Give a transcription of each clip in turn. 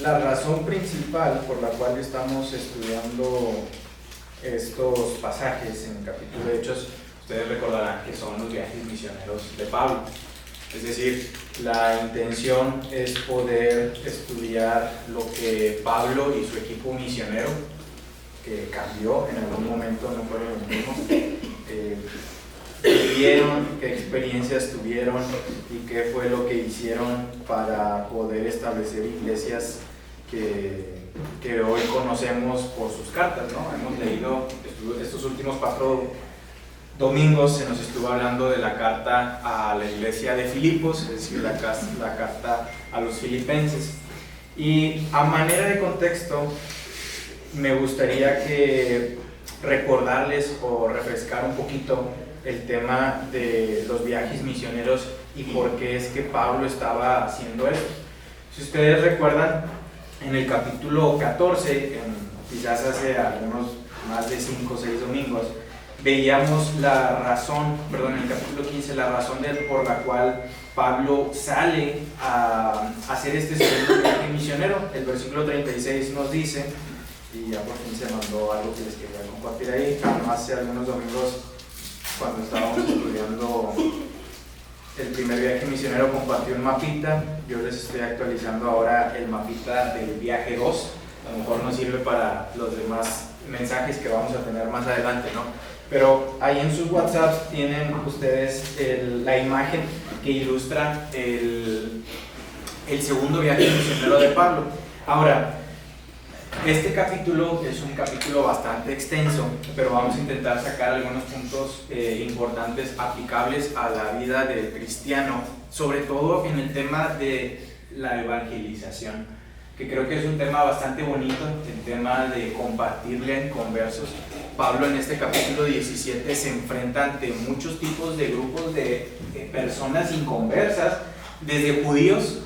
la razón principal por la cual estamos estudiando estos pasajes en el capítulo de Hechos, ustedes recordarán que son los viajes misioneros de Pablo. Es decir, la intención es poder estudiar lo que Pablo y su equipo misionero, que cambió en algún momento, no fueron los mismos, vivieron, qué experiencias tuvieron y qué fue lo que hicieron para poder establecer iglesias que hoy conocemos por sus cartas, ¿no? Hemos leído estos últimos 4 domingos, se nos estuvo hablando de la carta a la iglesia de Filipos, es decir, la carta a los filipenses. Y a manera de contexto, me gustaría que recordarles o refrescar un poquito el tema de los viajes misioneros y por qué es que Pablo estaba haciendo esto. Si ustedes recuerdan, en el capítulo 14, quizás hace algunos más de 5 o 6 domingos, veíamos en el capítulo 15, la razón por la cual Pablo sale a hacer este segundo viaje misionero. El versículo 36 nos dice, y ya por fin se mandó algo que les quería compartir ahí, hace algunos domingos cuando estábamos estudiando el primer viaje misionero compartí un mapita, yo les estoy actualizando ahora el mapita del viaje 2, a lo mejor nos sirve para los demás mensajes que vamos a tener más adelante, ¿no? Pero ahí en sus WhatsApps tienen ustedes la imagen que ilustra el segundo viaje misionero de Pablo. Ahora, este capítulo es un capítulo bastante extenso, pero vamos a intentar sacar algunos puntos importantes aplicables a la vida del cristiano, sobre todo en el tema de la evangelización, que creo que es un tema bastante bonito, el tema de compartirle en conversos. Pablo en este capítulo 17 se enfrenta ante muchos tipos de grupos de personas inconversas, desde judíos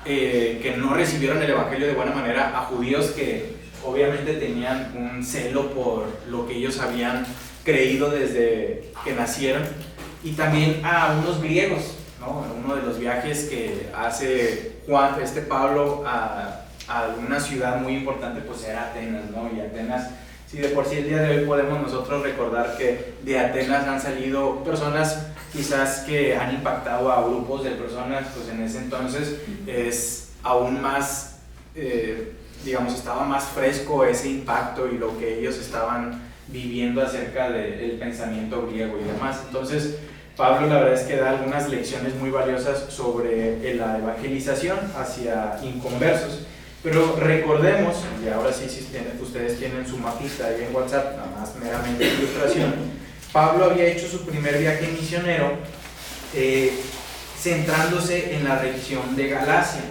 que no recibieron el evangelio de buena manera, a judíos que obviamente tenían un celo por lo que ellos habían creído desde que nacieron, y también a unos griegos, ¿no? Uno de los viajes que hace Pablo a una ciudad muy importante pues era Atenas, ¿no? Y Atenas, si de por sí el día de hoy podemos nosotros recordar que de Atenas han salido personas quizás que han impactado a grupos de personas, pues en ese entonces es aún más, estaba más fresco ese impacto y lo que ellos estaban viviendo acerca del pensamiento griego y demás. Entonces Pablo la verdad es que da algunas lecciones muy valiosas sobre la evangelización hacia inconversos. Pero recordemos, y ahora sí, si ustedes tienen su mapita ahí en WhatsApp, nada más meramente ilustración, Pablo había hecho su primer viaje misionero centrándose en la región de Galacia.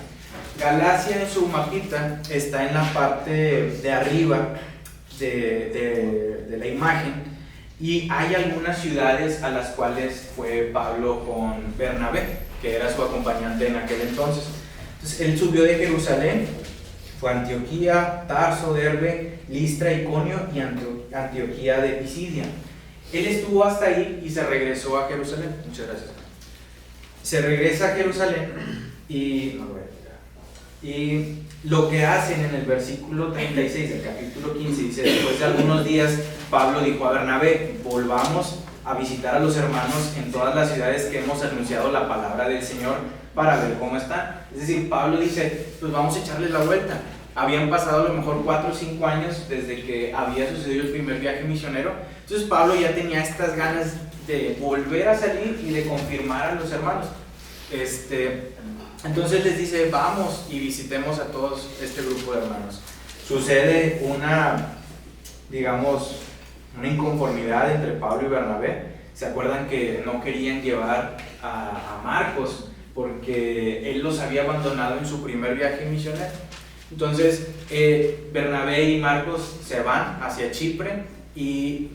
Galacia en su mapita está en la parte de arriba de la imagen, y hay algunas ciudades a las cuales fue Pablo con Bernabé, que era su acompañante en aquel entonces. Entonces él subió de Jerusalén, fue a Antioquía, Tarso, Derbe, Listra, Iconio y Antioquía de Pisidia. Él estuvo hasta ahí y se regresó a Jerusalén. Muchas gracias. Se regresa a Jerusalén y lo que hacen en el versículo 36 del capítulo 15 dice: después de algunos días Pablo dijo a Bernabé, volvamos a visitar a los hermanos en todas las ciudades que hemos anunciado la palabra del Señor para ver cómo están. Es decir, Pablo dice, pues vamos a echarles la vuelta. Habían pasado a lo mejor 4 o 5 años desde que había sucedido el primer viaje misionero. Entonces Pablo ya tenía estas ganas de volver a salir y de confirmar a los hermanos. Entonces les dice, vamos y visitemos a todos este grupo de hermanos. Sucede una inconformidad entre Pablo y Bernabé. ¿Se acuerdan que no querían llevar a Marcos porque él los había abandonado en su primer viaje misionero? Entonces Bernabé y Marcos se van hacia Chipre y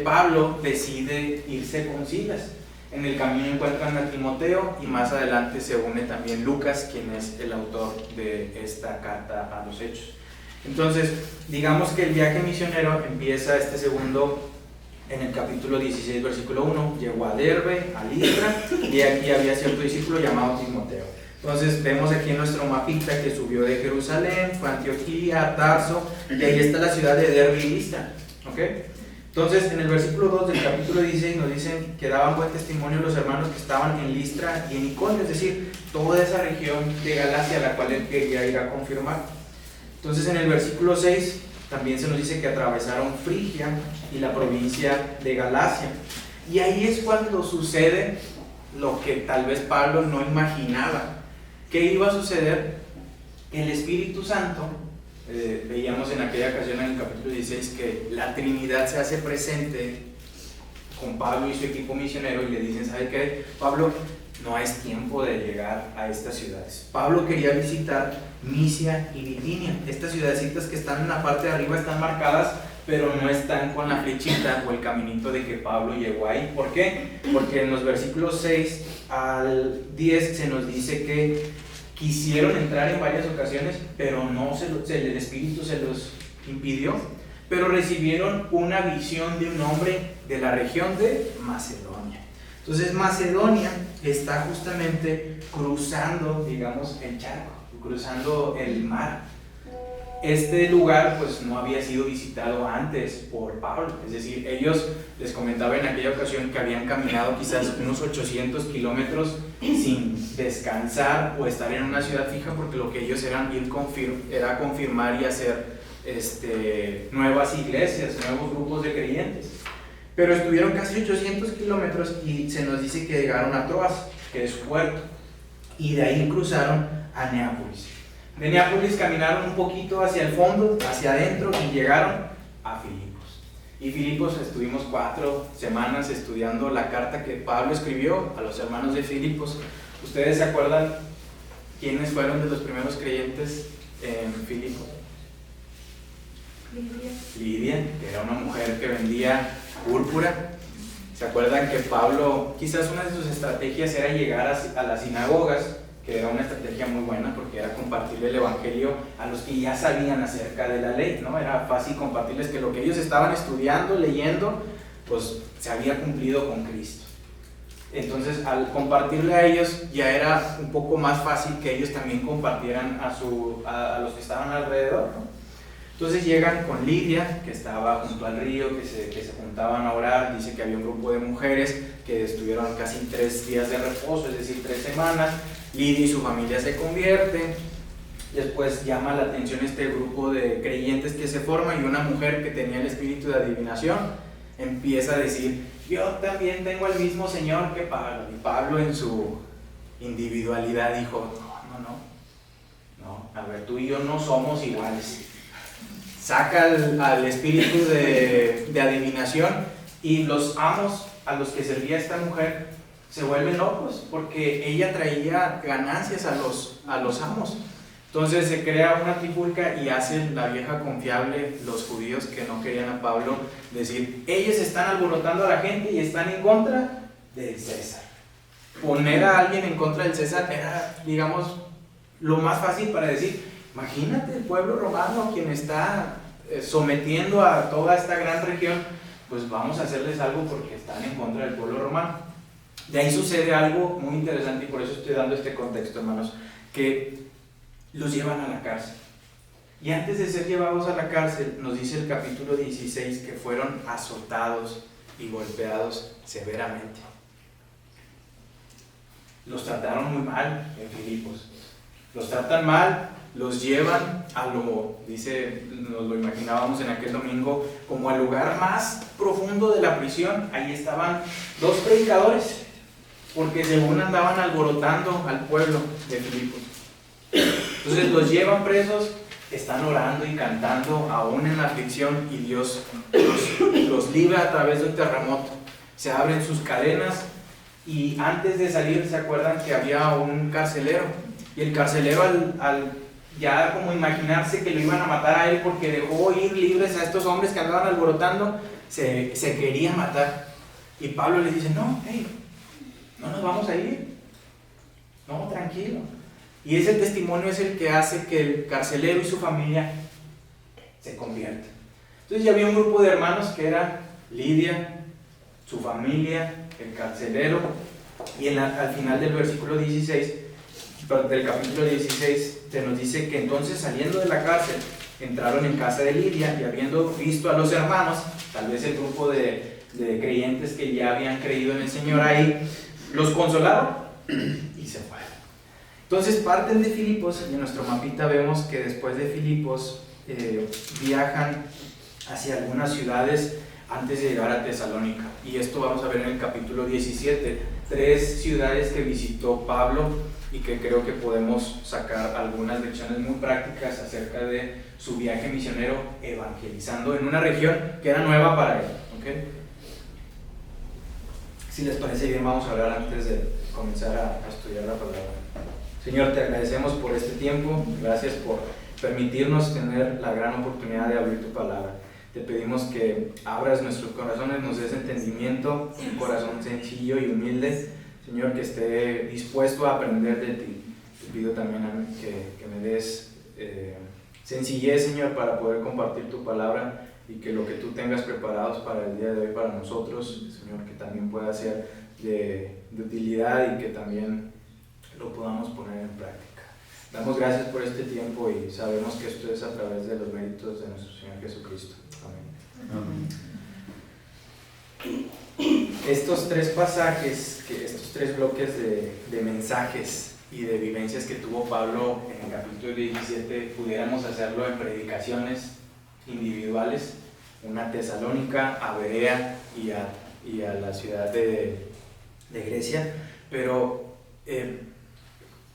Pablo decide irse con Silas. En el camino encuentran a Timoteo y más adelante se une también Lucas, quien es el autor de esta carta a los Hechos. Entonces, digamos que el viaje misionero empieza segundo en el capítulo 16, versículo 1. Llegó a Derbe, a Listra, y aquí había cierto discípulo llamado Timoteo. Entonces vemos aquí en nuestro mapita que subió de Jerusalén, fue a Antioquía, a Tarso, y ahí está la ciudad de Derbe y Listra. ¿Ok? Entonces en el versículo 2 del capítulo 16 nos dicen que daban buen testimonio los hermanos que estaban en Listra y en Iconio, es decir, toda esa región de Galacia a la cual él quería ir a confirmar. Entonces en el versículo 6 también se nos dice que atravesaron Frigia y la provincia de Galacia. Y ahí es cuando sucede lo que tal vez Pablo no imaginaba. ¿Qué iba a suceder? El Espíritu Santo, veíamos en aquella ocasión en el capítulo 16 que la Trinidad se hace presente con Pablo y su equipo misionero y le dicen, ¿sabe qué? Pablo, no es tiempo de llegar a estas ciudades. Pablo quería visitar Misia y Bitinia. Estas ciudadcitas que están en la parte de arriba están marcadas, pero no están con la flechita o el caminito de que Pablo llegó ahí. ¿Por qué? Porque en los versículos 6 al 10 se nos dice que quisieron entrar en varias ocasiones, pero no el Espíritu se los impidió. Pero recibieron una visión de un hombre de la región de Macedonia. Entonces Macedonia está justamente cruzando, digamos, el charco, cruzando el mar. Este lugar pues no había sido visitado antes por Pablo, es decir, ellos, les comentaba en aquella ocasión que habían caminado quizás unos 800 kilómetros sin descansar o estar en una ciudad fija, porque lo que ellos eran era confirmar y hacer nuevas iglesias, nuevos grupos de creyentes. Pero estuvieron casi 800 kilómetros y se nos dice que llegaron a Troas, que es su puerto, y de ahí cruzaron a Neápolis. De Neápolis caminaron un poquito hacia el fondo, hacia adentro, y llegaron a Filipos. Y Filipos estuvimos 4 semanas estudiando la carta que Pablo escribió a los hermanos de Filipos. ¿Ustedes se acuerdan quiénes fueron de los primeros creyentes en Filipos? Lidia, que era una mujer que vendía púrpura. ¿Se acuerdan que Pablo, quizás una de sus estrategias era llegar a las sinagogas, que era una estrategia muy buena porque era compartir el evangelio a los que ya sabían acerca de la ley, ¿no? Era fácil compartirles que lo que ellos estaban estudiando, leyendo, pues se había cumplido con Cristo. Entonces, al compartirle a ellos, ya era un poco más fácil que ellos también compartieran a los que estaban alrededor, ¿no? Entonces llegan con Lidia, que estaba junto al río, que se juntaban a orar. Dice que había un grupo de mujeres que estuvieron casi 3 días de reposo, es decir, 3 semanas. Lidia y su familia se convierten. Después llama la atención este grupo de creyentes que se forma, y una mujer que tenía el espíritu de adivinación empieza a decir, yo también tengo el mismo Señor que Pablo. Y Pablo en su individualidad dijo, no, a ver, tú y yo no somos iguales. Saca al espíritu de adivinación, y los amos a los que servía esta mujer se vuelven locos porque ella traía ganancias a los amos. Entonces se crea una trifulca y hacen la vieja confiable los judíos que no querían a Pablo, decir, ellos están alborotando a la gente y están en contra del César. Poner a alguien en contra del César era, digamos, lo más fácil para decir, imagínate el pueblo romano quien está sometiendo a toda esta gran región, pues vamos a hacerles algo porque están en contra del pueblo romano. De ahí sucede algo muy interesante, y por eso estoy dando este contexto, hermanos, que los llevan a la cárcel. Y antes de ser llevados a la cárcel, nos dice el capítulo 16 que fueron azotados y golpeados severamente. Los trataron muy mal en Filipos. Los tratan mal, los llevan nos lo imaginábamos en aquel domingo, como al lugar más profundo de la prisión. Ahí estaban 2 predicadores, porque según andaban alborotando al pueblo de Filipos. Entonces los llevan presos, están orando y cantando aún en la aflicción, y Dios los libra a través de un terremoto. Se abren sus cadenas, y antes de salir, ¿se acuerdan que había un carcelero? Y el carcelero, al ya como imaginarse que lo iban a matar a él porque dejó ir libres a estos hombres que andaban alborotando, se quería matar. Y Pablo les dice, no nos vamos a ir, no, tranquilo. Y ese testimonio es el que hace que el carcelero y su familia se conviertan. Entonces ya había un grupo de hermanos que era Lidia, su familia, el carcelero, y al final del versículo 16 del capítulo 16, se nos dice que entonces saliendo de la cárcel, entraron en casa de Lidia y habiendo visto a los hermanos, tal vez el grupo de creyentes que ya habían creído en el Señor ahí, los consolaron y se fueron. Entonces parten de Filipos y en nuestro mapita vemos que después de Filipos viajan hacia algunas ciudades antes de llegar a Tesalónica, y esto vamos a ver en el capítulo 17, 3 ciudades que visitó Pablo y que creo que podemos sacar algunas lecciones muy prácticas acerca de su viaje misionero evangelizando en una región que era nueva para él. ¿Okay? Si les parece bien, vamos a hablar antes de comenzar a estudiar la palabra. Señor, te agradecemos por este tiempo, gracias por permitirnos tener la gran oportunidad de abrir tu palabra. Te pedimos que abras nuestros corazones, nos des entendimiento, un corazón sencillo y humilde, Señor, que esté dispuesto a aprender de ti. Te pido también que me des sencillez, Señor, para poder compartir tu palabra y que lo que tú tengas preparados para el día de hoy para nosotros, Señor, que también pueda ser de utilidad y que también lo podamos poner en práctica. Damos gracias por este tiempo y sabemos que esto es a través de los méritos de nuestro Señor Jesucristo. Amén. Estos 3 pasajes, estos 3 bloques de mensajes y de vivencias que tuvo Pablo en el capítulo 17, pudiéramos hacerlo en predicaciones individuales, una a Tesalónica, a Berea y a la ciudad de Grecia, pero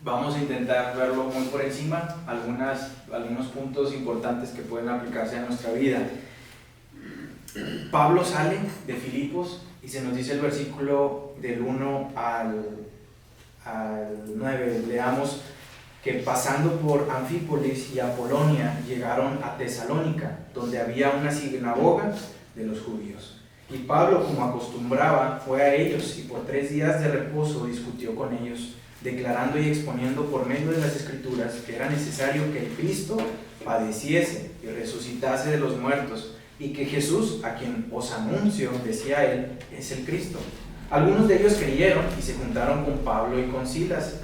vamos a intentar verlo muy por encima, algunos puntos importantes que pueden aplicarse a nuestra vida. Pablo sale de Filipos y se nos dice el versículo del 1 al 9, leamos que pasando por Anfípolis y Apolonia llegaron a Tesalónica, donde había una sinagoga de los judíos. Y Pablo, como acostumbraba, fue a ellos y por 3 días de reposo discutió con ellos, declarando y exponiendo por medio de las Escrituras que era necesario que el Cristo padeciese y resucitase de los muertos, y que Jesús, a quien os anuncio, decía él, es el Cristo. Algunos de ellos creyeron y se juntaron con Pablo y con Silas,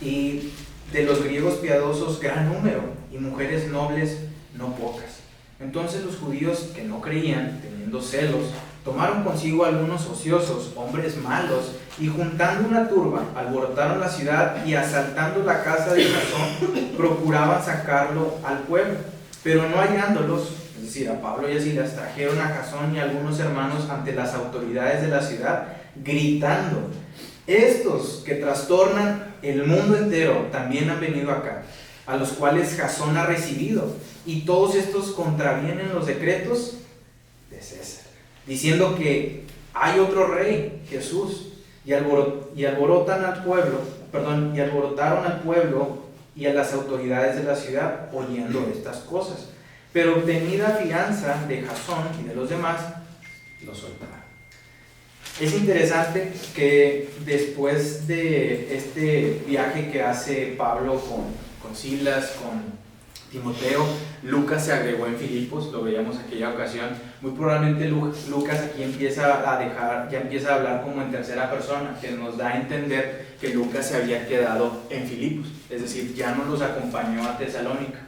y de los griegos piadosos gran número, y mujeres nobles no pocas. Entonces los judíos que no creían, teniendo celos, tomaron consigo algunos ociosos, hombres malos, y juntando una turba, alborotaron la ciudad y asaltando la casa de Jasón, procuraban sacarlo al pueblo, pero no hallándolos, es decir, a Pablo y a Silas, trajeron a Jasón y a algunos hermanos ante las autoridades de la ciudad, gritando: estos que trastornan el mundo entero también han venido acá, a los cuales Jasón ha recibido, y todos estos contravienen los decretos de César, diciendo que hay otro rey, Jesús, y alborotaron al pueblo y a las autoridades de la ciudad oyendo estas cosas. Pero obtenida fianza de Jasón y de los demás, lo soltaron. Es interesante que después de este viaje que hace Pablo con Silas, con Timoteo, Lucas se agregó en Filipos, lo veíamos aquella ocasión. Muy probablemente Lucas aquí empieza a hablar como en tercera persona, que nos da a entender que Lucas se había quedado en Filipos, es decir, ya no los acompañó a Tesalónica.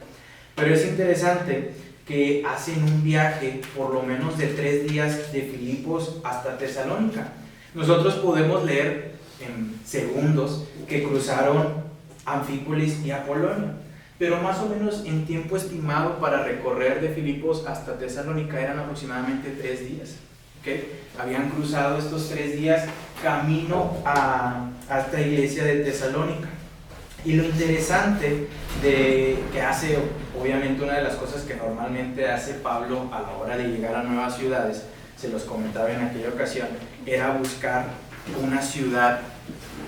Pero es interesante que hacen un viaje por lo menos de 3 días de Filipos hasta Tesalónica. Nosotros podemos leer en segundos que cruzaron Anfípolis y Apolonia, pero más o menos en tiempo estimado para recorrer de Filipos hasta Tesalónica eran aproximadamente 3 días. ¿Okay? Habían cruzado estos 3 días camino a esta iglesia de Tesalónica. Y lo interesante que hace, obviamente una de las cosas que normalmente hace Pablo a la hora de llegar a nuevas ciudades, se los comentaba en aquella ocasión, era buscar una ciudad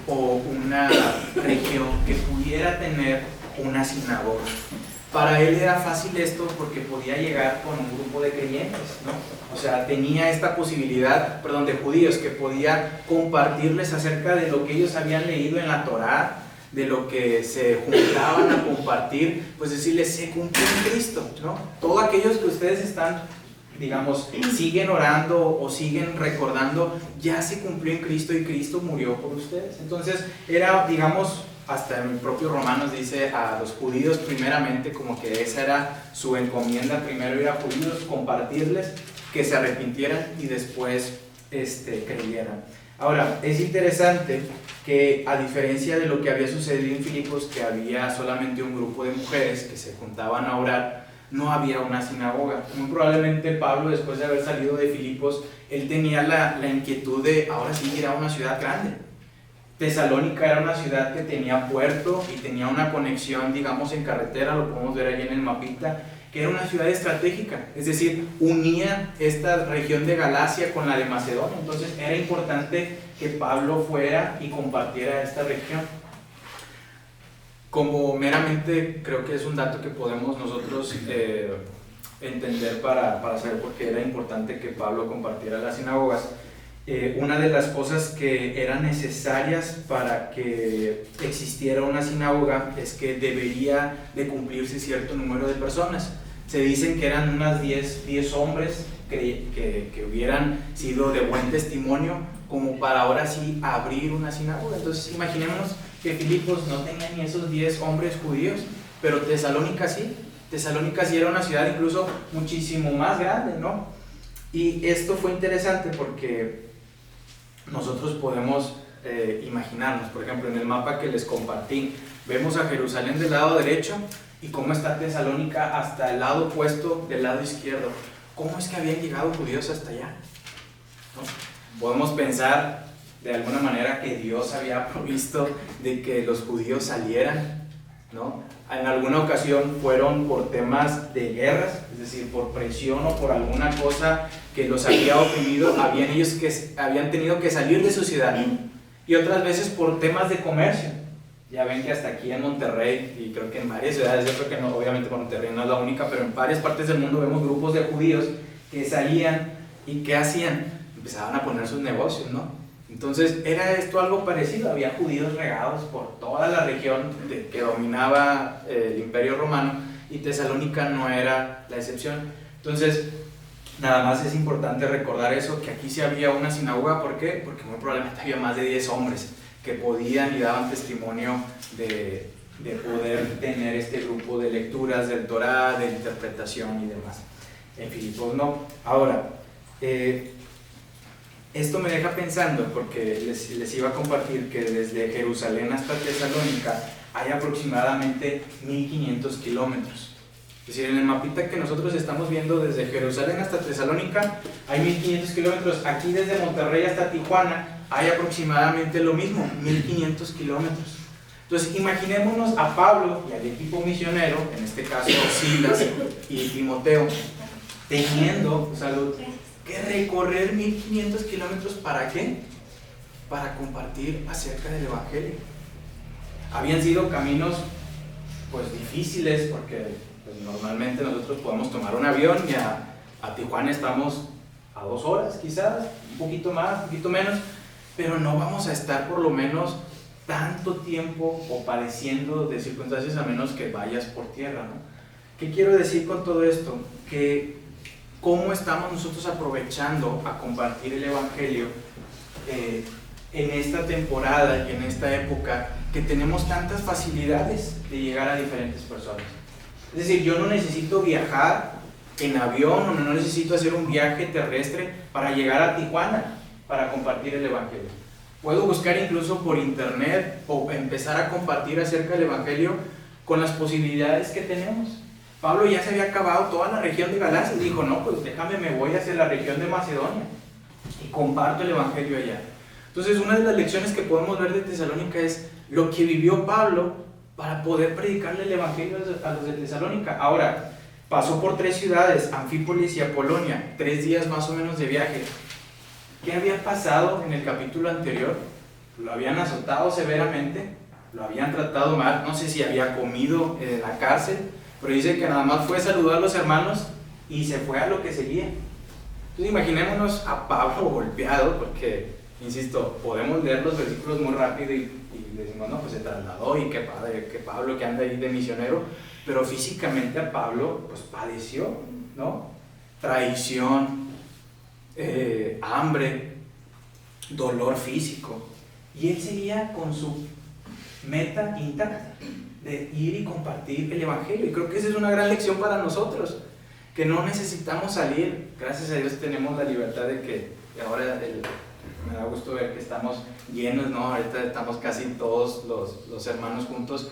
o una región que pudiera tener una sinagoga. Para él era fácil esto porque podía llegar con un grupo de creyentes, ¿no? O sea, tenía esta posibilidad, de judíos, que podía compartirles acerca de lo que ellos habían leído en la Torá, de lo que se juntaban a compartir, pues decirles, se cumplió en Cristo, ¿no? Todos aquellos que ustedes están, siguen orando o siguen recordando, ya se cumplió en Cristo y Cristo murió por ustedes. Entonces era, hasta en el propio Romanos dice a los judíos primeramente, como que esa era su encomienda, primero ir a judíos, compartirles, que se arrepintieran y después creyeran. Ahora, es interesante que a diferencia de lo que había sucedido en Filipos, que había solamente un grupo de mujeres que se juntaban a orar, no había una sinagoga. Muy probablemente Pablo, después de haber salido de Filipos, él tenía la inquietud de ahora sí ir a una ciudad grande. Tesalónica era una ciudad que tenía puerto y tenía una conexión, digamos, en carretera, lo podemos ver ahí en el mapita, que era una ciudad estratégica, es decir, unía esta región de Galacia con la de Macedonia. Entonces era importante que Pablo fuera y compartiera esta región. Como meramente creo que es un dato que podemos nosotros entender para saber por qué era importante que Pablo compartiera las sinagogas. Una de las cosas que eran necesarias para que existiera una sinagoga es que debería de cumplirse cierto número de personas. Se dicen que eran unas 10 hombres que hubieran sido de buen testimonio como para ahora sí abrir una sinagoga. Entonces imaginémonos que Filipos no tenía ni esos 10 hombres judíos, pero Tesalónica sí. Tesalónica sí era una ciudad incluso muchísimo más grande, ¿no? Y esto fue interesante porque nosotros podemos imaginarnos, por ejemplo, en el mapa que les compartí, vemos a Jerusalén del lado derecho y cómo está Tesalónica hasta el lado opuesto del lado izquierdo. ¿Cómo es que habían llegado judíos hasta allá? ¿No? Podemos pensar de alguna manera que Dios había provisto de que los judíos salieran, ¿no? En alguna ocasión fueron por temas de guerras, es decir, por presión o por alguna cosa que los había oprimido, habían ellos que habían tenido que salir de su ciudad, y otras veces por temas de comercio. Ya ven que hasta aquí en Monterrey, y creo que en varias ciudades, yo creo que no, obviamente Monterrey no es la única, pero en varias partes del mundo vemos grupos de judíos que salían y ¿qué hacían? Empezaban a poner sus negocios, ¿no? Entonces era esto algo parecido, había judíos regados por toda la región que dominaba el Imperio Romano, y Tesalónica no era la excepción. Entonces nada más es importante recordar eso, que aquí sí había una sinagoga. ¿Por qué? Porque muy probablemente había más de 10 hombres que podían y daban testimonio de poder tener este grupo de lecturas del Torá, de interpretación y demás. En Filipos no. Ahora, esto me deja pensando, porque les iba a compartir que desde Jerusalén hasta Tesalónica hay aproximadamente 1500 kilómetros. Es decir, en el mapita que nosotros estamos viendo, desde Jerusalén hasta Tesalónica hay 1500 kilómetros. Aquí desde Monterrey hasta Tijuana hay aproximadamente lo mismo, 1500 kilómetros. Entonces imaginémonos a Pablo y al equipo misionero, en este caso Silas y Timoteo, teniendo que recorrer 1500 kilómetros. ¿Para qué? Para compartir acerca del Evangelio. Habían sido caminos pues difíciles, porque pues, normalmente nosotros podemos tomar un avión y a Tijuana estamos a 2 horas quizás, un poquito más, un poquito menos, pero no vamos a estar por lo menos tanto tiempo o padeciendo de circunstancias a menos que vayas por tierra, ¿no? ¿Qué quiero decir con todo esto? Que cómo estamos nosotros aprovechando a compartir el Evangelio en esta temporada y en esta época que tenemos tantas facilidades de llegar a diferentes personas. Es decir, yo no necesito viajar en avión o no necesito hacer un viaje terrestre para llegar a Tijuana para compartir el Evangelio. Puedo buscar incluso por internet o empezar a compartir acerca del Evangelio con las posibilidades que tenemos. Pablo ya se había acabado toda la región de Galacia y dijo, no, pues déjame, me voy hacia la región de Macedonia y comparto el Evangelio allá. Entonces, una de las lecciones que podemos ver de Tesalónica es lo que vivió Pablo para poder predicarle el Evangelio a los de Tesalónica. Ahora, pasó por 3 ciudades, Anfípolis y Apolonia, 3 días más o menos de viaje. ¿Qué había pasado en el capítulo anterior? Lo habían azotado severamente, lo habían tratado mal, no sé si había comido en la cárcel, pero dice que nada más fue a saludar a los hermanos y se fue a lo que seguía. Entonces imaginémonos a Pablo golpeado, porque, insisto, podemos leer los versículos muy rápido y decimos, no, pues se trasladó y qué padre, que Pablo que anda ahí de misionero, pero físicamente a Pablo pues padeció, ¿no? Traición, hambre, dolor físico, y él seguía con su meta intacta de ir y compartir el Evangelio. Y creo que esa es una gran lección para nosotros, que no necesitamos salir. Gracias a Dios tenemos la libertad de que ahora me da gusto ver que estamos llenos, ¿no? Ahorita estamos casi todos los hermanos juntos,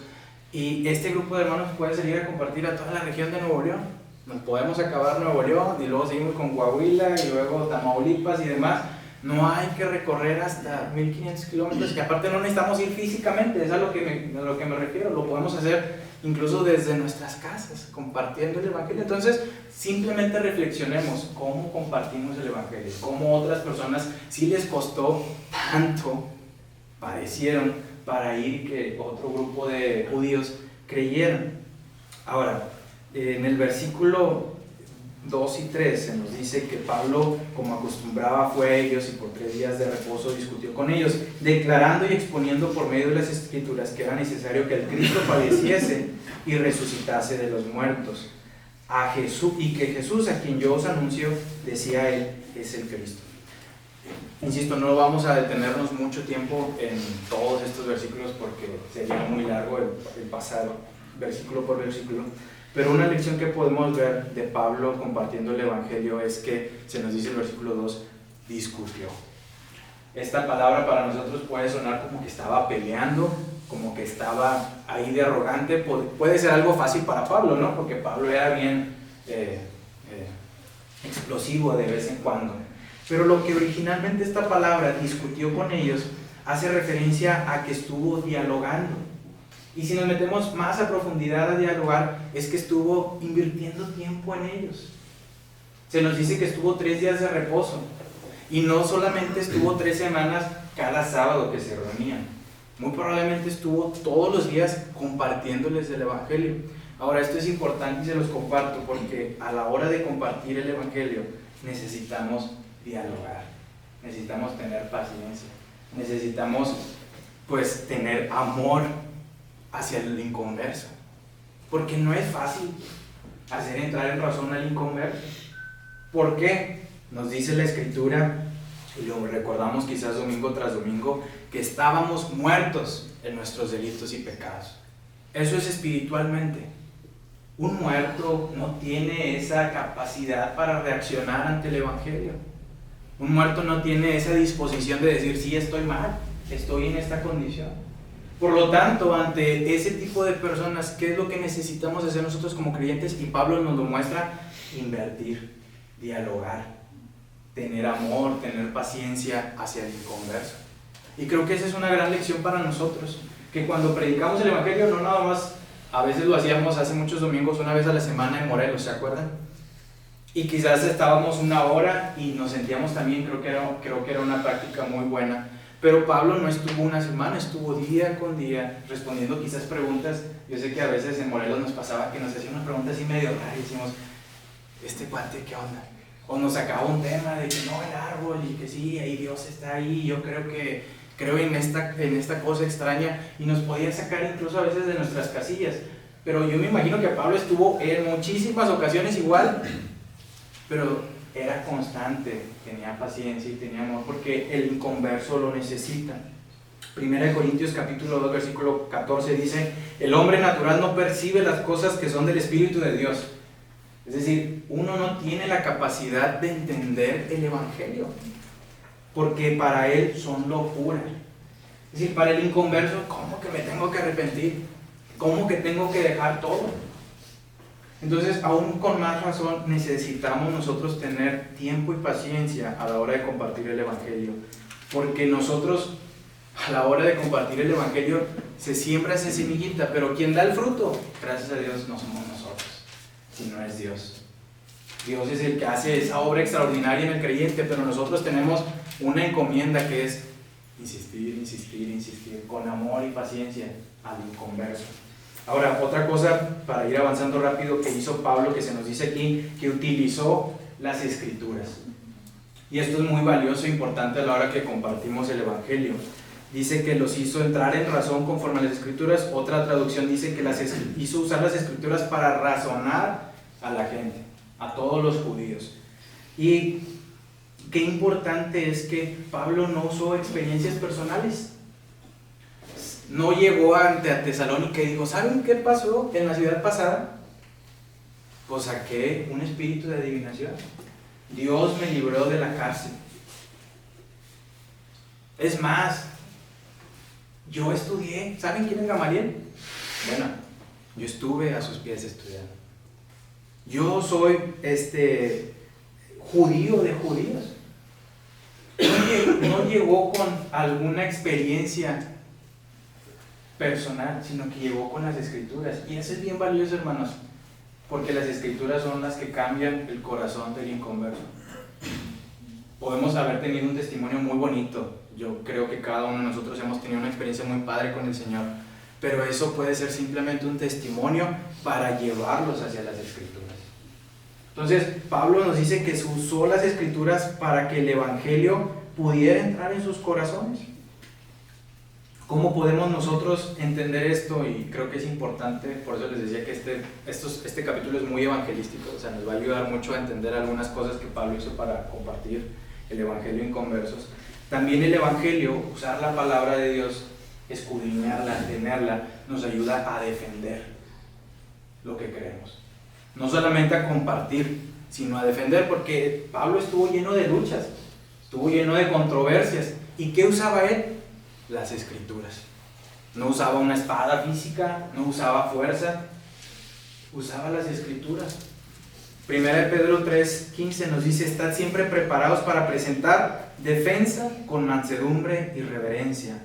y este grupo de hermanos puede salir a compartir a toda la región de Nuevo León. Nos podemos acabar Nuevo León y luego seguimos con Coahuila y luego Tamaulipas y demás. No hay que recorrer hasta 1500 kilómetros, y aparte no necesitamos ir físicamente, es a lo que me refiero. Lo podemos hacer incluso desde nuestras casas, compartiendo el Evangelio. Entonces, simplemente reflexionemos cómo compartimos el Evangelio, cómo otras personas sí les costó tanto, padecieron para ir y que otro grupo de judíos creyeran. Ahora, en el versículo 2 y 3 se nos dice que Pablo, como acostumbraba, fue a ellos y por 3 días de reposo discutió con ellos, declarando y exponiendo por medio de las Escrituras que era necesario que el Cristo padeciese y resucitase de los muertos, a Jesús, y que Jesús, a quien yo os anuncio, decía él, es el Cristo. Insisto, no vamos a detenernos mucho tiempo en todos estos versículos porque sería muy largo el pasar versículo por versículo. Pero una lección que podemos ver de Pablo compartiendo el Evangelio es que, se nos dice en el versículo 2, discutió. Esta palabra para nosotros puede sonar como que estaba peleando, como que estaba ahí de arrogante. Puede ser algo fácil para Pablo, ¿no? Porque Pablo era bien explosivo de vez en cuando. Pero lo que originalmente esta palabra, discutió con ellos, hace referencia a que estuvo dialogando. Y si nos metemos más a profundidad a dialogar, es que estuvo invirtiendo tiempo en ellos. Se nos dice que estuvo 3 días de reposo. Y no solamente estuvo 3 semanas cada sábado que se reunían. Muy probablemente estuvo todos los días compartiéndoles el Evangelio. Ahora, esto es importante y se los comparto porque a la hora de compartir el Evangelio necesitamos dialogar. Necesitamos tener paciencia. Necesitamos, pues, tener amor hacia el inconverso, porque no es fácil hacer entrar en razón al inconverso. ¿Por qué? Nos dice la Escritura, y lo recordamos quizás domingo tras domingo, que estábamos muertos en nuestros delitos y pecados. Eso es espiritualmente. Un muerto no tiene esa capacidad para reaccionar ante el Evangelio. Un muerto no tiene esa disposición de decir, sí, estoy mal, estoy en esta condición. Por lo tanto, ante ese tipo de personas, ¿qué es lo que necesitamos hacer nosotros como creyentes? Y Pablo nos lo muestra: invertir, dialogar, tener amor, tener paciencia hacia el inconverso. Y creo que esa es una gran lección para nosotros, que cuando predicamos el Evangelio, no nada más, a veces lo hacíamos hace muchos domingos, una vez a la semana en Morelos, ¿se acuerdan? Y quizás estábamos 1 hora y nos sentíamos también, creo que era una práctica muy buena. Pero Pablo no estuvo 1 semana, estuvo día con día respondiendo quizás preguntas. Yo sé que a veces en Morelos nos pasaba que nos hacía una pregunta así medio rara y decimos, ¿este cuate qué onda? O nos sacaba un tema de que no, el árbol, y que sí, ahí Dios está ahí, yo creo en esta cosa extraña, y nos podía sacar incluso a veces de nuestras casillas. Pero yo me imagino que Pablo estuvo en muchísimas ocasiones igual, pero era constante, tenía paciencia y tenía amor, porque el inconverso lo necesita. 1 Corintios capítulo 2 versículo 14 dice: el hombre natural no percibe las cosas que son del Espíritu de Dios. Es decir, uno no tiene la capacidad de entender el Evangelio, porque para él son locura. Es decir, para el inconverso, ¿cómo que me tengo que arrepentir? ¿Cómo que tengo que dejar todo? Entonces, aún con más razón, necesitamos nosotros tener tiempo y paciencia a la hora de compartir el Evangelio. Porque nosotros, a la hora de compartir el Evangelio, se siembra esa semillita, pero quien da el fruto, gracias a Dios, no somos nosotros, sino es Dios. Dios es el que hace esa obra extraordinaria en el creyente, pero nosotros tenemos una encomienda que es insistir, insistir, insistir, con amor y paciencia al inconverso. Ahora, otra cosa para ir avanzando rápido que hizo Pablo, que se nos dice aquí, que utilizó las Escrituras. Y esto es muy valioso e importante a la hora que compartimos el Evangelio. Dice que los hizo entrar en razón conforme a las Escrituras. Otra traducción dice que hizo usar las Escrituras para razonar a la gente, a todos los judíos. Y qué importante es que Pablo no usó experiencias personales. no llegó ante a Tesalónica y dijo, ¿saben qué pasó en la ciudad pasada? Pues saqué un espíritu de adivinación. Dios me libró de la cárcel. Es más, yo estudié. ¿Saben quién es Gamaliel? Bueno, yo estuve a sus pies estudiando. Yo soy judío de judíos. No llegó con alguna experiencia personal, sino que llegó con las escrituras. Y eso es bien valioso, hermanos, porque las escrituras son las que cambian el corazón del inconverso. Podemos haber tenido un testimonio muy bonito. Yo creo que cada uno de nosotros hemos tenido una experiencia muy padre con el Señor, pero eso puede ser simplemente un testimonio para llevarlos hacia las escrituras. Entonces, Pablo nos dice que se usó las escrituras para que el evangelio pudiera entrar en sus corazones. ¿Cómo podemos nosotros entender esto? Y creo que es importante, por eso les decía que este capítulo es muy evangelístico, o sea, nos va a ayudar mucho a entender algunas cosas que Pablo hizo para compartir el evangelio en conversos. También el evangelio, usar la palabra de Dios, escudriñarla, tenerla, nos ayuda a defender lo que creemos. No solamente a compartir, sino a defender, porque Pablo estuvo lleno de luchas, estuvo lleno de controversias. ¿Y qué usaba él? Las escrituras. No usaba una espada física, no usaba fuerza, usaba las escrituras. Primera de Pedro 3:15 nos dice: estad siempre preparados para presentar defensa con mansedumbre y reverencia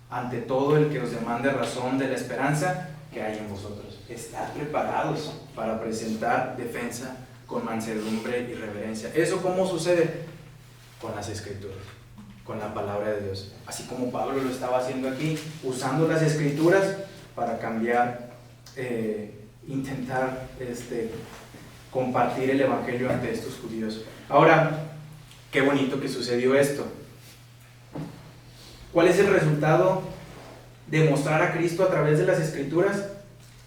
ante todo el que os demande razón de la esperanza que hay en vosotros. Estad preparados para presentar defensa con mansedumbre y reverencia. ¿Eso cómo sucede? Con las escrituras, con la palabra de Dios. Así como Pablo lo estaba haciendo aquí, usando las escrituras para cambiar, intentar compartir el evangelio ante estos judíos. Ahora, qué bonito que sucedió esto. ¿Cuál es el resultado de mostrar a Cristo a través de las escrituras?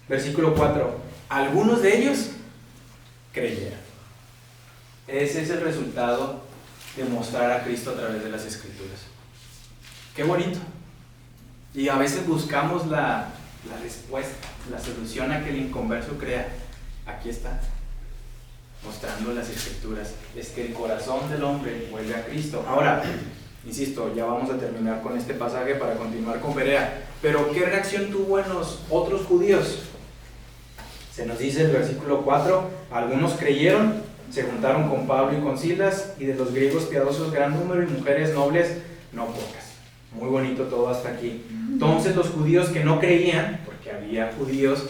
Versículo 4. Algunos de ellos creyeron. Ese es el resultado de mostrar a Cristo a través de las escrituras. Qué bonito. Y a veces buscamos la respuesta, la solución a que el inconverso crea. Aquí está, mostrando las escrituras. Es que el corazón del hombre vuelve a Cristo. Ahora, insisto, ya vamos a terminar con este pasaje para continuar con Berea. Pero ¿qué reacción tuvo en los otros judíos? Se nos dice el versículo 4: algunos creyeron, se juntaron con Pablo y con Silas, y de los griegos piadosos gran número, y mujeres nobles no pocas. Muy bonito todo hasta aquí. Entonces los judíos que no creían, porque había judíos,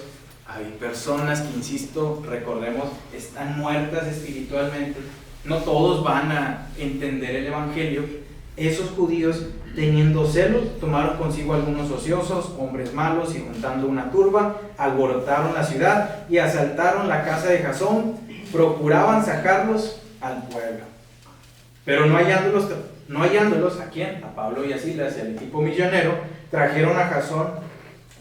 hay personas que, insisto, recordemos, están muertas espiritualmente, no todos van a entender el evangelio. Esos judíos, teniendo celos, tomaron consigo algunos ociosos, hombres malos, y juntando una turba, alborotaron la ciudad y asaltaron la casa de Jasón. Procuraban sacarlos al pueblo, pero no hallándolos, ¿a quién? A Pablo y a Silas y al equipo misionero, trajeron a Jasón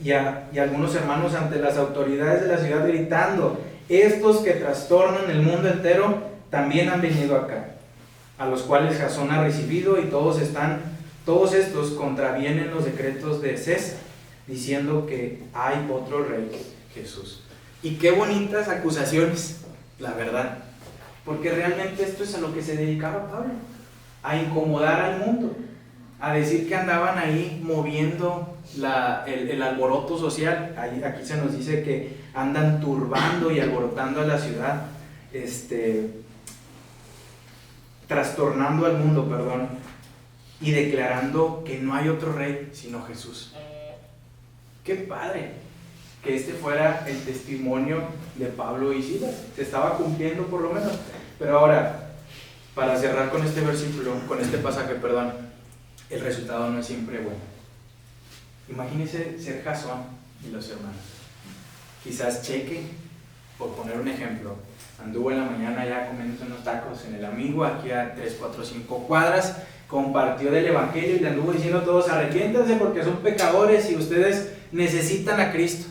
y algunos hermanos ante las autoridades de la ciudad, gritando: estos que trastornan el mundo entero también han venido acá, a los cuales Jasón ha recibido, y todos estos contravienen los decretos de César, diciendo que hay otro rey, Jesús. Y qué bonitas acusaciones, la verdad, porque realmente esto es a lo que se dedicaba Pablo, a incomodar al mundo, a decir que andaban ahí moviendo el alboroto social. Aquí se nos dice que andan turbando y alborotando a la ciudad, trastornando al mundo, y declarando que no hay otro rey sino Jesús. ¡Qué padre! Que fuera el testimonio de Pablo y Silas. Se estaba cumpliendo por lo menos. Pero ahora, para cerrar con este versículo, con este pasaje, el resultado no es siempre bueno. Imagínense ser Jasón y los hermanos. Quizás Cheque, por poner un ejemplo, anduvo en la mañana ya comiendo unos tacos en el Amigo, aquí a 3, 4, 5 cuadras, compartió del evangelio y le anduvo diciendo a todos: arrepiéntanse porque son pecadores y ustedes necesitan a Cristo.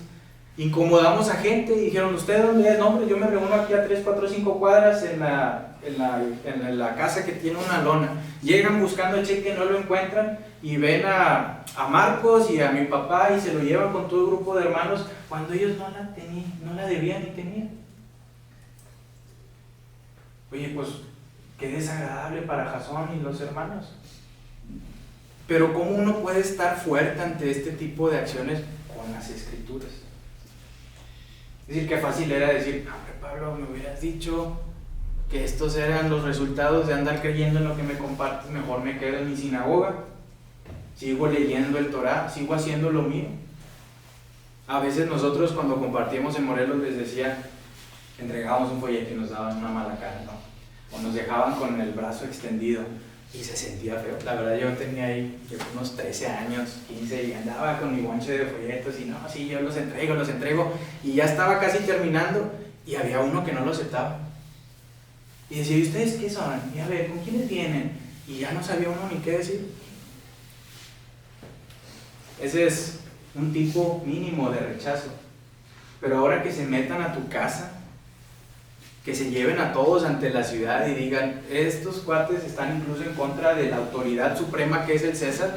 Incomodamos a gente y dijeron: ¿usted dónde es? No, hombre, yo me reúno aquí a 3, 4, 5 cuadras en la casa que tiene una lona. Llegan buscando a Cheque, no lo encuentran, y ven a Marcos y a mi papá y se lo llevan con todo el grupo de hermanos cuando ellos no la debían ni tenían. Oye, pues qué desagradable para Jasón y los hermanos. Pero ¿cómo uno puede estar fuerte ante este tipo de acciones con las Escrituras? Es decir, qué fácil era decir, hombre Pablo, me hubieras dicho que estos eran los resultados de andar creyendo en lo que me compartes, mejor me quedo en mi sinagoga, sigo leyendo el Torah, sigo haciendo lo mío. A veces nosotros cuando compartíamos en Morelos les decía, entregábamos un folleto y nos daban una mala cara, ¿no? O nos dejaban con el brazo extendido y se sentía feo. La verdad yo tenía ahí unos 13 años, 15 y andaba con mi bonche de folletos y no, sí, yo los entrego y ya estaba casi terminando y había uno que no lo aceptaba. Y decía, ¿y ustedes qué son? Y a ver, ¿con quiénes vienen? Y ya no sabía uno ni qué decir. Ese es un tipo mínimo de rechazo. Pero ahora que se metan a tu casa, que se lleven a todos ante la ciudad y digan, estos cuates están incluso en contra de la autoridad suprema que es el César,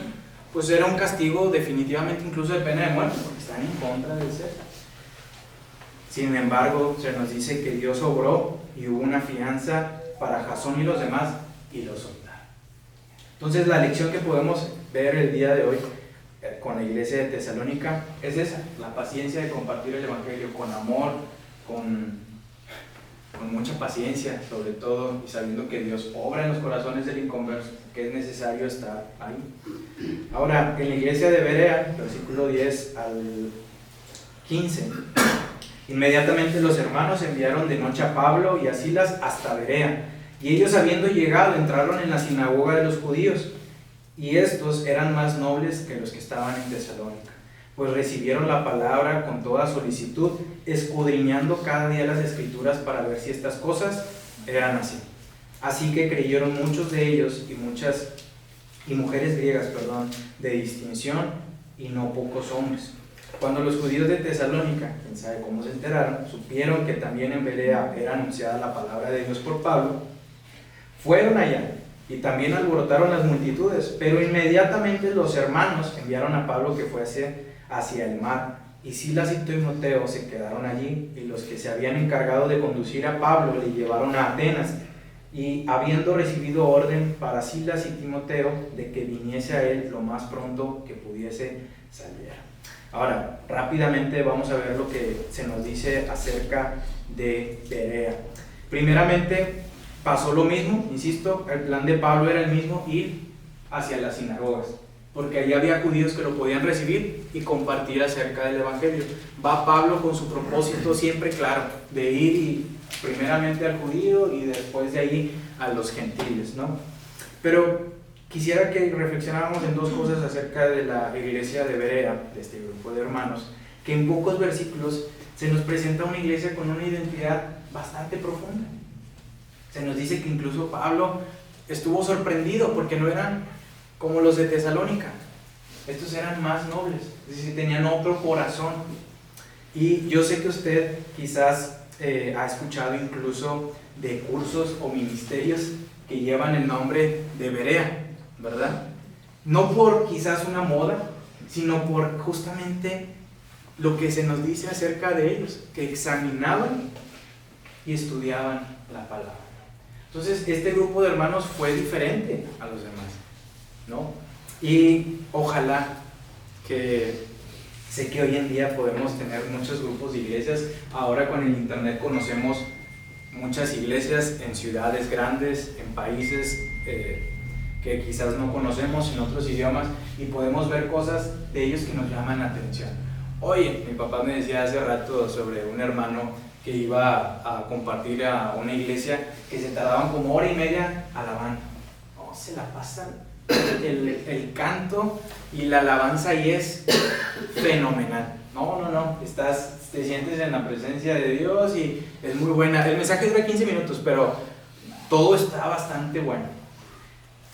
pues era un castigo definitivamente incluso de pena de muerte, porque están en contra del César. Sin embargo, se nos dice que Dios obró y hubo una fianza para Jasón y los demás y los soltaron. Entonces la lección que podemos ver el día de hoy con la iglesia de Tesalónica es esa, la paciencia de compartir el evangelio con amor, con mucha paciencia sobre todo, y sabiendo que Dios obra en los corazones del inconverso, que es necesario estar ahí. Ahora, en la iglesia de Berea, versículo 10 al 15, inmediatamente los hermanos enviaron de noche a Pablo y a Silas hasta Berea, y ellos habiendo llegado entraron en la sinagoga de los judíos, y estos eran más nobles que los que estaban en Tesalónica, pues recibieron la palabra con toda solicitud, escudriñando cada día las Escrituras para ver si estas cosas eran así. Así que creyeron muchos de ellos y mujeres griegas, de distinción, y no pocos hombres. Cuando los judíos de Tesalónica, quién sabe cómo se enteraron, supieron que también en Berea era anunciada la palabra de Dios por Pablo, fueron allá y también alborotaron las multitudes, pero inmediatamente los hermanos enviaron a Pablo que fuese hacia el mar, y Silas y Timoteo se quedaron allí, y los que se habían encargado de conducir a Pablo le llevaron a Atenas, y habiendo recibido orden para Silas y Timoteo de que viniese a él lo más pronto que pudiese salir. Ahora, rápidamente vamos a ver lo que se nos dice acerca de Berea. Primeramente, pasó lo mismo, insisto, el plan de Pablo era el mismo, ir hacia las sinagogas, porque allí había judíos que lo podían recibir y compartir acerca del evangelio. Va Pablo con su propósito siempre claro, de ir y primeramente al judío y después de ahí a los gentiles, ¿no? Pero quisiera que reflexionáramos en dos cosas acerca de la iglesia de Berea, de este grupo de hermanos, que en pocos versículos se nos presenta una iglesia con una identidad bastante profunda. Se nos dice que incluso Pablo estuvo sorprendido porque no eran como los de Tesalónica. Estos eran más nobles, es decir, tenían otro corazón. Y yo sé que usted quizás ha escuchado incluso de cursos o ministerios que llevan el nombre de Berea, ¿verdad? No por quizás una moda, sino por justamente lo que se nos dice acerca de ellos, que examinaban y estudiaban la palabra. Entonces, este grupo de hermanos fue diferente a los demás, ¿no? Y ojalá que sé que hoy en día podemos tener muchos grupos de iglesias. Ahora con el internet conocemos muchas iglesias en ciudades grandes, en países que quizás no conocemos, en otros idiomas, y podemos ver cosas de ellos que nos llaman la atención. Oye, mi papá me decía hace rato sobre un hermano que iba a compartir a una iglesia que se tardaban como hora y media alabando. No, se la pasan el canto y la alabanza ahí es fenomenal. No, te sientes en la presencia de Dios y es muy buena. El mensaje dura 15 minutos, pero todo está bastante bueno.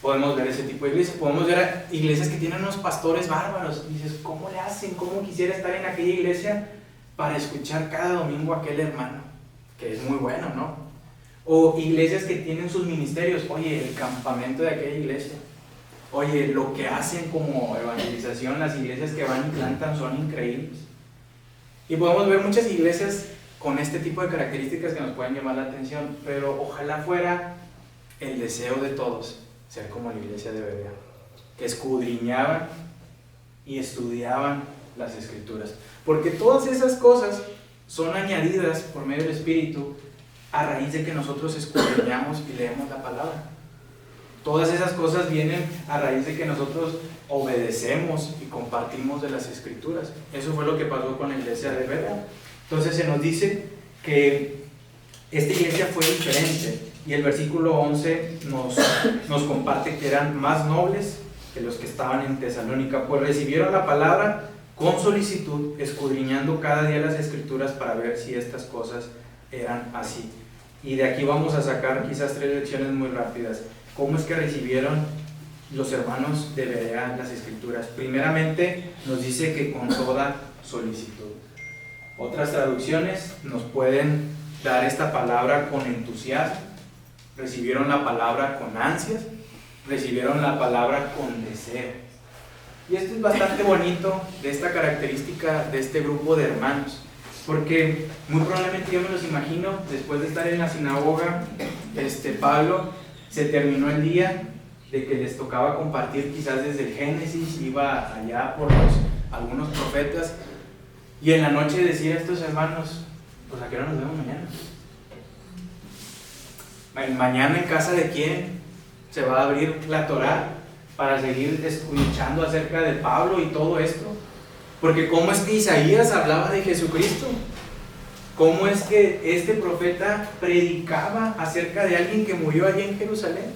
Podemos ver ese tipo de iglesias, podemos ver iglesias que tienen unos pastores bárbaros. Y dices, ¿cómo le hacen? ¿Cómo quisiera estar en aquella iglesia para escuchar cada domingo a aquel hermano? Que es muy bueno, ¿no? O iglesias que tienen sus ministerios. Oye, el campamento de aquella iglesia. Oye, lo que hacen como evangelización, las iglesias que van y plantan son increíbles. Y podemos ver muchas iglesias con este tipo de características que nos pueden llamar la atención, pero ojalá fuera el deseo de todos ser como la iglesia de Berea, que escudriñaban y estudiaban las Escrituras, porque todas esas cosas son añadidas por medio del Espíritu a raíz de que nosotros escudriñamos y leemos la palabra. Todas esas cosas vienen a raíz de que nosotros obedecemos y compartimos de las Escrituras. Eso fue lo que pasó con la iglesia de Berea. Entonces se nos dice que esta iglesia fue diferente, y el versículo 11 nos comparte que eran más nobles que los que estaban en Tesalónica, pues recibieron la palabra con solicitud, escudriñando cada día las Escrituras para ver si estas cosas eran así. Y de aquí vamos a sacar quizás 3 lecciones muy rápidas. ¿Cómo es que recibieron los hermanos de Berea las Escrituras? Primeramente nos dice que con toda solicitud. Otras traducciones nos pueden dar esta palabra con entusiasmo. Recibieron la palabra con ansias. Recibieron la palabra con deseo. Y esto es bastante bonito de esta característica de este grupo de hermanos, porque muy probablemente yo me los imagino, después de estar en la sinagoga, Pablo se terminó el día de que les tocaba compartir quizás desde el Génesis, iba allá por algunos profetas, y en la noche decía a estos hermanos, pues ¿a qué hora nos vemos mañana? ¿Mañana en casa de quién se va a abrir la Torá para seguir escuchando acerca de Pablo y todo esto? Porque ¿cómo es que Isaías hablaba de Jesucristo? ¿Cómo es que este profeta predicaba acerca de alguien que murió allí en Jerusalén?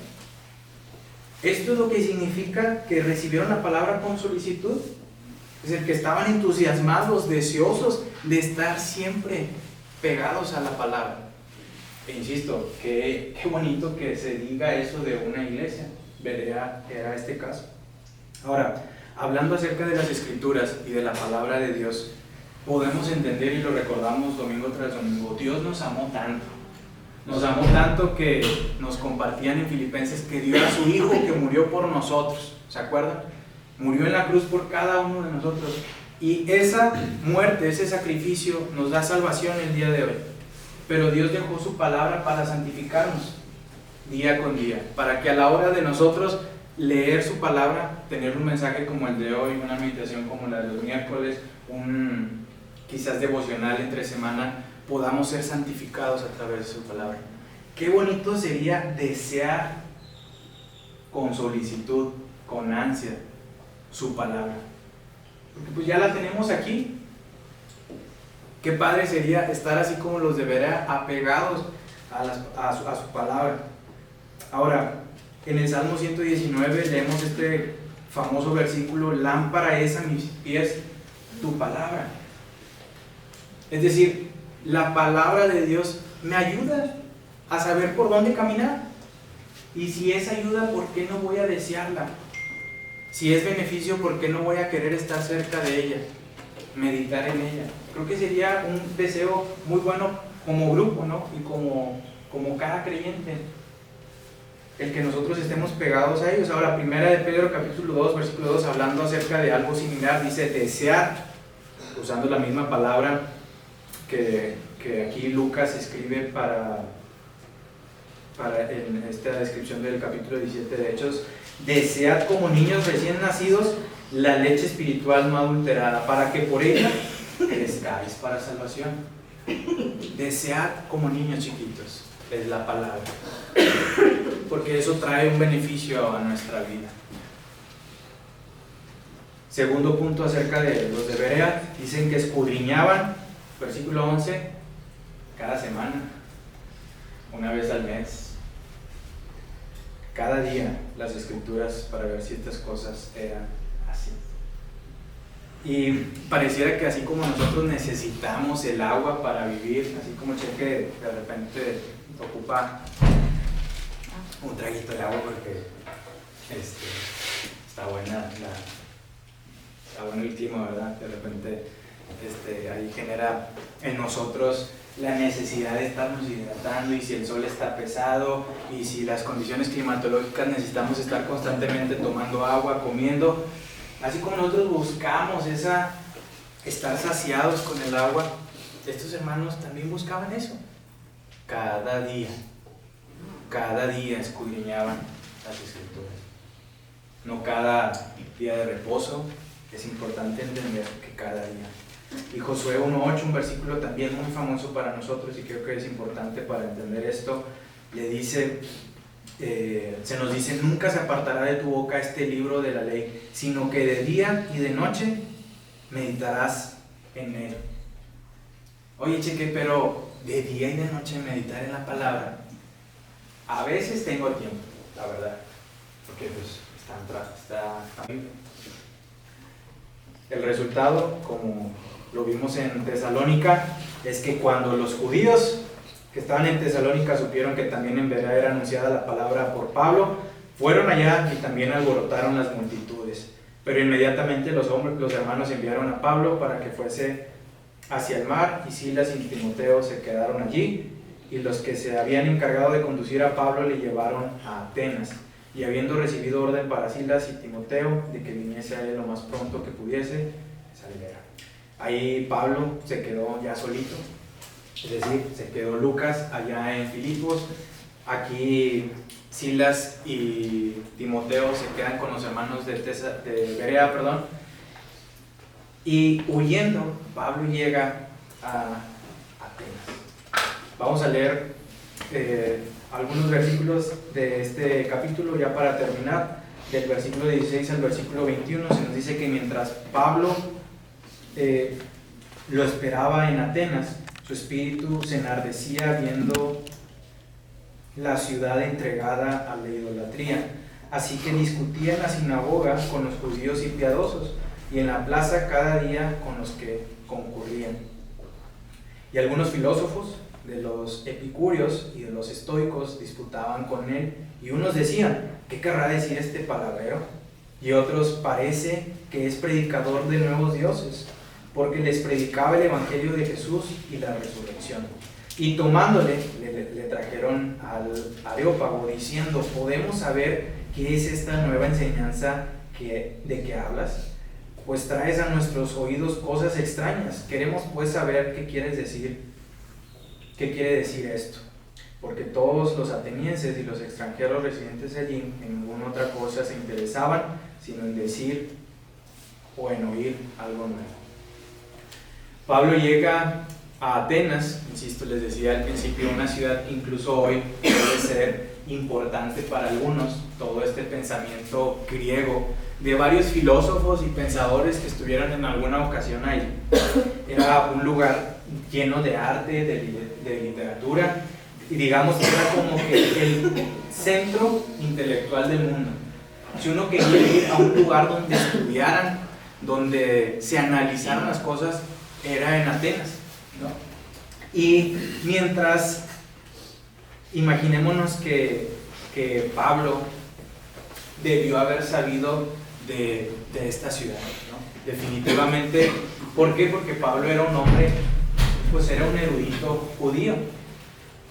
Esto es lo que significa que recibieron la palabra con solicitud. Es decir, que estaban entusiasmados, deseosos de estar siempre pegados a la palabra. E insisto, qué bonito que se diga eso de una iglesia. Berea era este caso. Ahora, hablando acerca de las Escrituras y de la palabra de Dios, podemos entender, y lo recordamos domingo tras domingo, Dios nos amó tanto que nos compartían en Filipenses que dio a su Hijo que murió por nosotros. ¿Se acuerdan? Murió en la cruz por cada uno de nosotros, y esa muerte, ese sacrificio nos da salvación el día de hoy. Pero Dios dejó su palabra para santificarnos día con día, para que a la hora de nosotros leer su palabra, tener un mensaje como el de hoy, una meditación como la de los miércoles, un quizás devocional entre semana, podamos ser santificados a través de su palabra. Qué bonito sería desear con solicitud, con ansia, su palabra, porque pues ya la tenemos aquí. Qué padre sería estar así como los de Berea, apegados a su palabra. Ahora, en el Salmo 119 leemos este famoso versículo: lámpara es a mis pies tu palabra. Es decir, la palabra de Dios me ayuda a saber por dónde caminar. Y si es ayuda, ¿por qué no voy a desearla? Si es beneficio, ¿por qué no voy a querer estar cerca de ella, meditar en ella? Creo que sería un deseo muy bueno como grupo, ¿no? Y como cada creyente, el que nosotros estemos pegados a ellos. Ahora, primera de Pedro capítulo 2, versículo 2, hablando acerca de algo similar, dice desear, usando la misma palabra que aquí Lucas escribe para en esta descripción del capítulo 17 de Hechos: desead como niños recién nacidos la leche espiritual no adulterada, para que por ella crezcáis para salvación. Desead como niños chiquitos, es la palabra, porque eso trae un beneficio a nuestra vida. Segundo punto acerca de los de Berea, dicen que escudriñaban, versículo 11, cada semana, una vez al mes, cada día las Escrituras, para ver si estas cosas eran así. Y pareciera que así como nosotros necesitamos el agua para vivir, así como Cheque de repente ocupa un traguito de agua porque está buena está bueno el clima, ¿verdad? De repente ahí genera en nosotros la necesidad de estarnos hidratando, y si el sol está pesado, y si las condiciones climatológicas necesitamos estar constantemente tomando agua, comiendo, así como nosotros buscamos estar saciados con el agua, estos hermanos también buscaban eso. Cada día escudriñaban las Escrituras. No cada día de reposo, es importante entender que cada día. Y Josué 1.8, un versículo también muy famoso para nosotros, y creo que es importante para entender esto, le dice, se nos dice: nunca se apartará de tu boca este libro de la ley, sino que de día y de noche meditarás en él. Oye, Cheque, pero de día y de noche meditar en la palabra, a veces tengo tiempo, la verdad, porque pues está bien. El resultado, como lo vimos en Tesalónica, es que cuando los judíos que estaban en Tesalónica supieron que también en Berea era anunciada la palabra por Pablo, fueron allá y también alborotaron las multitudes. Pero inmediatamente los hermanos enviaron a Pablo para que fuese hacia el mar, y Silas y Timoteo se quedaron allí, y los que se habían encargado de conducir a Pablo le llevaron a Atenas. Y habiendo recibido orden para Silas y Timoteo de que viniese a él lo más pronto que pudiese, saliera. Ahí Pablo se quedó ya solito, es decir, se quedó Lucas allá en Filipos. Aquí Silas y Timoteo se quedan con los hermanos de Berea, y huyendo, Pablo llega a Atenas. Vamos a leer algunos versículos de este capítulo ya para terminar. Del versículo 16 al versículo 21 se nos dice que mientras Pablo lo esperaba en Atenas, su espíritu se enardecía viendo la ciudad entregada a la idolatría. Así que discutía en la sinagoga con los judíos y piadosos, y en la plaza cada día con los que concurrían. Y algunos filósofos de los epicúreos y de los estoicos disputaban con él, y unos decían: ¿qué querrá decir este palabrero? Y otros: parece que es predicador de nuevos dioses, porque les predicaba el evangelio de Jesús y la resurrección. Y tomándole, le trajeron al Areópago, diciendo: ¿podemos saber qué es esta nueva enseñanza de que hablas? Pues traes a nuestros oídos cosas extrañas. Queremos pues saber qué quiere decir esto. Porque todos los atenienses y los extranjeros residentes allí en ninguna otra cosa se interesaban, sino en decir o en oír algo nuevo. Pablo llega a Atenas, insisto, les decía al principio, una ciudad que incluso hoy puede ser importante para algunos. Todo este pensamiento griego de varios filósofos y pensadores que estuvieron en alguna ocasión ahí. Era un lugar lleno de arte, de literatura, y digamos que era como que el centro intelectual del mundo. Si uno quería ir a un lugar donde estudiaran, donde se analizaran las cosas, era en Atenas, ¿no? Y mientras, imaginémonos que Pablo debió haber sabido de esta ciudad, ¿no? Definitivamente. ¿Por qué? Porque Pablo era un hombre, pues era un erudito judío.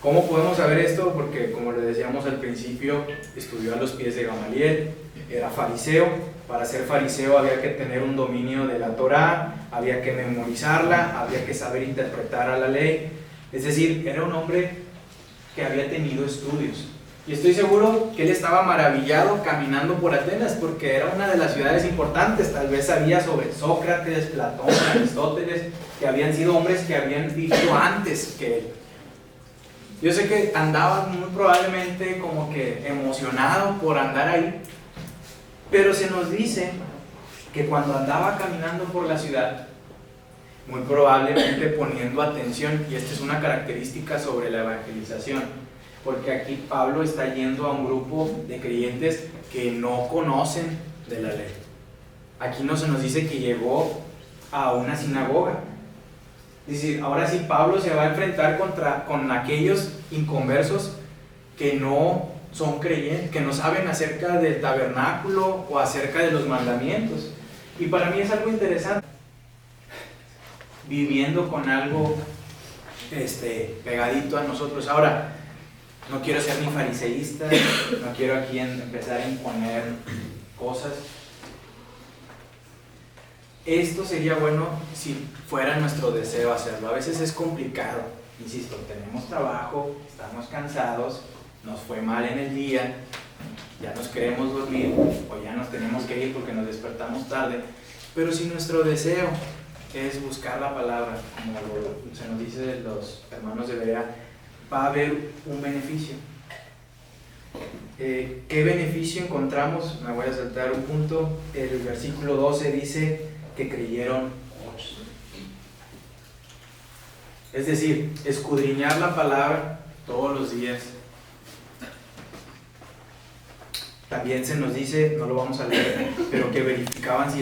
¿Cómo podemos saber esto? Porque, como le decíamos al principio, estudió a los pies de Gamaliel, era fariseo. Para ser fariseo había que tener un dominio de la Torá, había que memorizarla, había que saber interpretar a la ley. Es decir, era un hombre que había tenido estudios. Y estoy seguro que él estaba maravillado caminando por Atenas, porque era una de las ciudades importantes. Tal vez sabía sobre Sócrates, Platón, Aristóteles, que habían sido hombres que habían vivido antes que él. Yo sé que andaba muy probablemente como que emocionado por andar ahí, pero se nos dice que cuando andaba caminando por la ciudad, muy probablemente poniendo atención, y esta es una característica sobre la evangelización, porque aquí Pablo está yendo a un grupo de creyentes que no conocen de la ley. Aquí no se nos dice que llegó a una sinagoga. Es decir, ahora sí Pablo se va a enfrentar con aquellos inconversos que no son creyentes, que no saben acerca del tabernáculo o acerca de los mandamientos. Y para mí es algo interesante. viviendo con algo pegadito a nosotros. Ahora, no quiero ser ni fariseísta, no quiero aquí empezar a imponer cosas. Esto sería bueno si fuera nuestro deseo hacerlo. A veces es complicado, insisto, tenemos trabajo, estamos cansados, nos fue mal en el día, ya nos queremos dormir o ya nos tenemos que ir porque nos despertamos tarde. Pero si nuestro deseo es buscar la palabra, como se nos dice de los hermanos de Berea, va a haber un beneficio. ¿Qué beneficio encontramos? Me voy a saltar un punto. El versículo 12 dice que creyeron muchos. Es decir, escudriñar la palabra todos los días. También se nos dice, no lo vamos a leer, pero que verificaban si